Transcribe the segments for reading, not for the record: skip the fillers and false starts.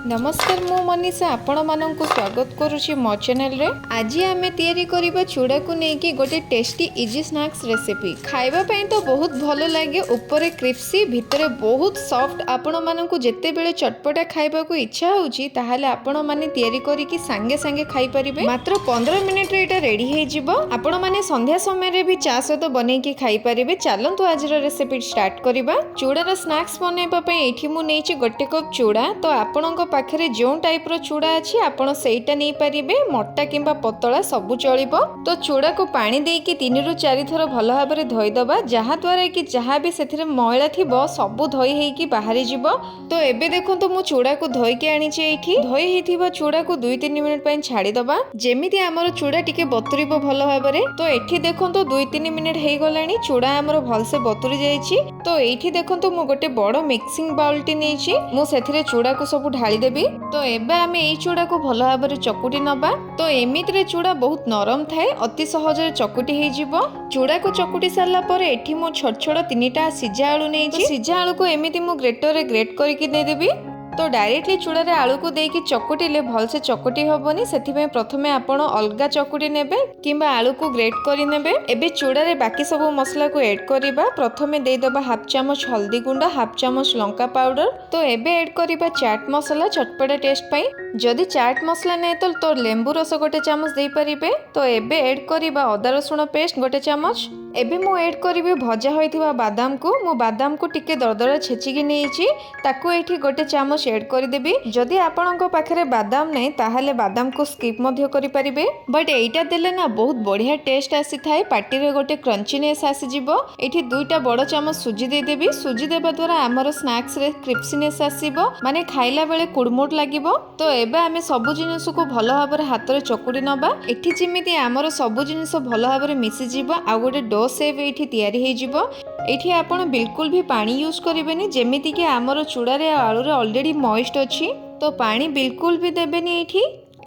नमस्कार मु मनीषा आपण मानक स्वागत करुच्ची मो चैनल रे। आज आम तैयारी करबा चूड़ा को लेकिन गोटे टेस्टी इजी स्नैक्स रेसिपी खाइबा पई तो बहुत भल लगे। ऊपर क्रिस्पी भितर बहुत सॉफ्ट। आपण मानक जेते बेले चटपटा खाइबा को इच्छा होउची ताहाले आपण माने तैयारी करिकि संगे संगे खाई परिबे। मात्र 15 मिनिट रे एटा रेडी हे जिवो। आपण माने संध्या समय रे भी चा सहित बनै कि खाई परिबे। चलंतु आज रेसिपी स्टार्ट करबा। चूड़ार स्नैक्स बनैबा पई एठी मु नेछि गोटे कप चूड़ा। तो आपणक पाखरे जो टाइप रो चूड़ा अछि आपण सेटा नै परिबे, मोटा किंबा पतला सबु चलिबो। तो चूड़ा को पानी देकी 3 रु 4 थर भल भाबरे धोई दबा, जहा द्वारा कि जहा भी सेथिरे मैला थिबो सबु धोई हेकी बाहरी जिवो। तो एबे देखंतु मु चूड़ा को धोई के आनी छि। एठी धोई हेथिबा चूड़ा को 2-3 मिनिट पय छाडी दबा, जेमिति हमर चूड़ा टिके बतुरिबो भल भाबरे। तो एठी देखंतु 2-3 मिनिट हेई गलानी, चूड़ा हमर भल से बतुरी जाई छि। तो एठी देखंतु मु गोटे बडो मिक्सिंग बाउल टी नै छि, मु सेथिरे चूड़ा को सब ढाली देबी। तो एबे आमे एई चूड़ा को भल भाबरे चकुटी नबा। तो एमितिरे चूड़ा बहुत नरम थाए, अति सहजरे चकुटी हे जिवो। चूड़ा को चकुटी सारला परे एठी मु छोट छोट 3टा सिझा आलू नै छि। सिझा आलू को एमिति मु ग्रेटर रे ग्रेट करके दे देबी। तो डायरेक्टली चूड़ा रे आलू को देकी चकुटीले भल से चकुटी हबनी, सेथिबे प्रथमे आपण अलगा चकुटी नेबे किंबा आलू को ग्रेट करि नेबे। एबे चूड़ा रे बाकी सब मसला को ऐड करिबा। प्रथमे दे दबा हाफ चामच हल्दी गुंडा, हाफ चामच लंका पाउडर। तो एबे ऐड करिबा चाट मसला चटपटा टेस्ट पई। जदि चाट मसला नै तो लेंबू रस गोटे चामच दे परिबे। तो एबे ऐड करिबा अदा रसुण पेस्ट गोटे चामच। एबे मु ऐड करिबे भजा होइथिबा बादाम को। मु बादाम को टिके दरदरा छेचिकी नेछि, ताको एठी गोटे चामच ऐड कर देबी। जदि आपणक पाखरे बादाम नै ताहाले बादाम को स्किप मध्य करि परिबे, बट एइटा देले ना बहुत बढ़िया टेस्ट आसी थाए, पार्टी रे गोटे क्रंचीनेस आसी जिवो। एठी 2टा बड़ चामच सुजी दे देबी। सुजी देबा द्वारा हमर स्नैक्स रे क्रिस्पीनेस आसीबो, माने खाइला बेले कुडमुट लागिबो। तो एबे आमे सबु जिनिस को भल भाबरे हाथ रे चकुडी नबा। एठी जिमिति हमर सबु जिनिस भल भाबरे मिसि जिवो, आ गोटे डो सेव एठी तयारी हे जिवो। एठी आपण बिल्कुल भी पानी यूज करिबेनी, जेमिति कि हमर चूड़ा रे आलू रे ऑलरेडी मॉइस्ट अछि। तो पानी बिल्कुल भी देबेनी।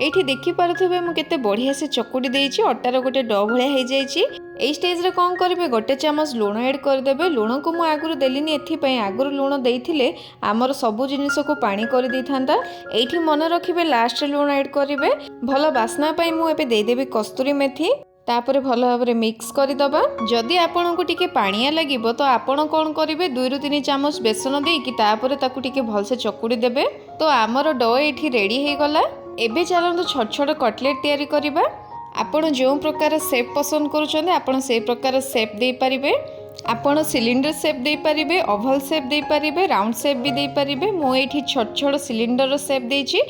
एठी देखि पारुथबे मु केते बढ़िया से चकुडी देइछि, अटार गोटे डो भलिया हे जाइछि। एई स्टेज रे कोन करिवे, गोटे चामच लूण ऐड कर देबे। लूण को मु आगुरु देलिनी, एथि पय आगुरु लूण देइथिले हमर सबु जिनिस को पानी कर दै थांता। एठी मन रखिबे लास्ट रे लूण ऐड करिवे। भलो बास्ना पय मु एबे देइ देबी कस्तूरी मेथी। तापर भल भाबरे मिक्स करि दबा। जदि आपन को टिके पानिया लागिबो तो आपन कोन करिवे, 2 रु 3 चामच बेसन देइकि तापर ताकू टिके भल से चकुडी देबे। तो हमर डो एठी रेडी हे गला। एबे चलंतु छोट छोट कटलेट तयारी करिबा। आपण जो प्रकार शेप पसंद करूछन आपण से प्रकार शेप दे परिबे। आपण सिलिंडर शेप दे परिबे, ओवल शेप दे परिबे, राउंड शेप भी दे परिबे। मो एठी छोट छोट सिलिंडर शेप देछि।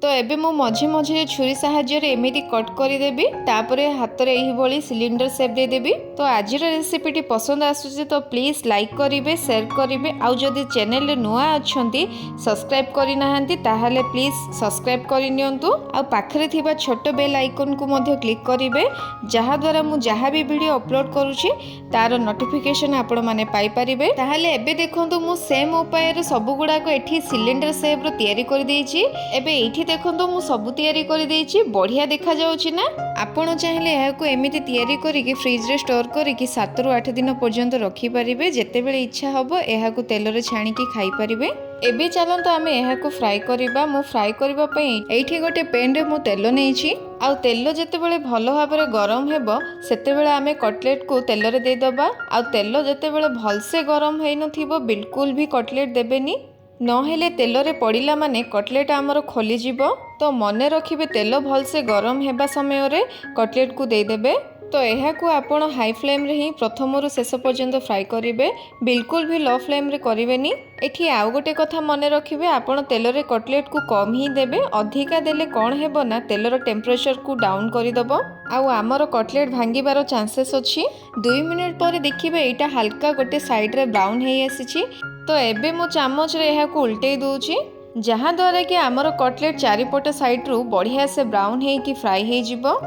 तो एबे मु मझे मझे छुरी साहाଯ୍य रे एमिति कट करि देबी। तापरे हाथ रे एही बोली सिलिंडर शेप दे देबी। तो आज रे रेसिपी टी पसंद आसुछि तो प्लीज लाइक करिवे, शेयर करिवे। आ जदि चैनल रे नुआ अछंती सब्सक्राइब करि नाहंती ताहाले प्लीज सब्सक्राइब करि नियंतु। आ पाखरे थिबा छोट बेल आइकन को मध्य क्लिक करिवे, जहा द्वारा मु जहा भी वीडियो अपलोड करूछि तार नोटिफिकेशन आपण माने पाई परिबे। ताहाले एबे देखंतु मु सेम उपाय रे सब गुडा को एठी सिलिंडर शेप रो तयारी करि देइछि। एबे एठी देखंतु मु सब तयारी करि देइछि, बढ़िया देखा जाउछि ना। आपण चाहिले एहा को एमिति तयारी करिकि फ्रिज रे स्टोर करिकि 7 रु 8 दिन पर्यंत रखि परिबे। जेते बेले इच्छा हबो एहा को तेल रे छाणी की खाई परिबे। एबे चलंतु आमे एहा को फ्राई करिबा। मु फ्राई करिबा पई एठी गोटे पेन रे मु तेल नेइछि। आ तेल जेते बेले भल भाबरे गरम हेबो सेते बेले आमे कटलेट को तेल रे दे दबा। आ तेल जेते बेले भल से गरम हेइ नथिबो बिल्कुल भी कटलेट देबेनी, नहेले तेल रे पड़िला माने कटलेट आमर खोली जिवो। तो मने रखिबे तेल भल से गरम हेबा समय रे कटलेट को दे देबे। तो एहा को आपण हाई फ्लेम रे ही प्रथम रु शेष पर्यंत फ्राई करिवे, बिल्कुल भी लो फ्लेम रे करिवेनी। एठी आउ गोटे कथा मने रखिबे, आपण तेल रे कटलेट को कम ही देबे। अधिका देले कोन हेबो ना तेल रो टेम्परेचर को डाउन करि दबो, आउ आमर कटलेट भांगीबार चांसेस अछि। 2 मिनिट पर देखिबे एटा हल्का गोटे साइड रे ब्राउन हेइ आसीछि। तो एबे मु चामच रे एहा को उल्टेई दोछि, जहा द्वारा कि आमर कटलेट चारिपट साइड रु बढ़िया से ब्राउन हेइ कि फ्राई हेइ जिवो।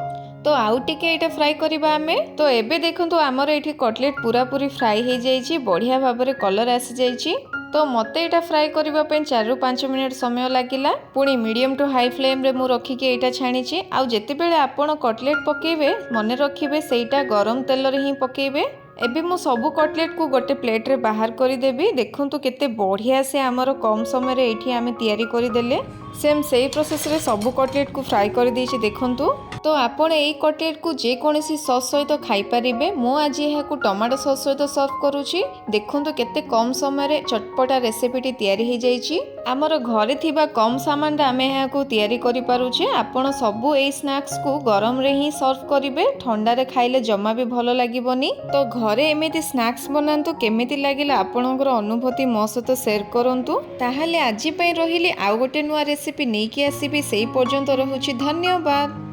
तो आउ टिके एटा फ्राई करिबा आमे। तो एबे देखंतु आमर एठी कटलेट पूरा पूरी फ्राई हेइ जाइछि, बढ़िया भाबरे कलर आसी जाइछि। तो मते एटा फ्राई करिबा पे 4 रु 5 मिनिट समय लागिला। पुणी मीडियम टू हाई फ्लेम रे मु रखिके एटा छाणीछि। आउ जेते बेले आपण कटलेट पकेइबे मने रखिबे सेटा गरम तेल रे ही पकेइबे। एबे मु सबु कटलेट को गोटे प्लेट रे बाहर करदेवी। देखु केते बढ़िया से आमर कम समय रे एठी आमे तैयारी करदेले। सेम सेही प्रोसेस रे सबु कटलेट को फ्राई कर देछि देखंतु। तो आपण एई कटलेट को जे कोनोसी सॉस सहित खाई परिबे। मु आज एहा को टमाटो सॉस सहित सर्व करूछि। देखंतु केते कम समय रे चटपटा रेसिपीटी तैयारी हो जाइछि। आमर घरे थिबा कम सामान रे आमे एहा को तैयारी करि पारुछे। आपण सबु एई स्नैक्स को गरम रे ही सर्व करिवे, ठंडा रे खाइले जमा भी भलो लागिबोनी। तो घरे एमिति स्नैक्स बनांतु, केमिति लागिला आपणकर अनुभूति मो सहित शेयर करंतु। ताहाले आजि पई रहिली आउ गोटे नुवा रेसिपी नेकी आसीबी। सेही पर्यंत रहुछि, धन्यवाद।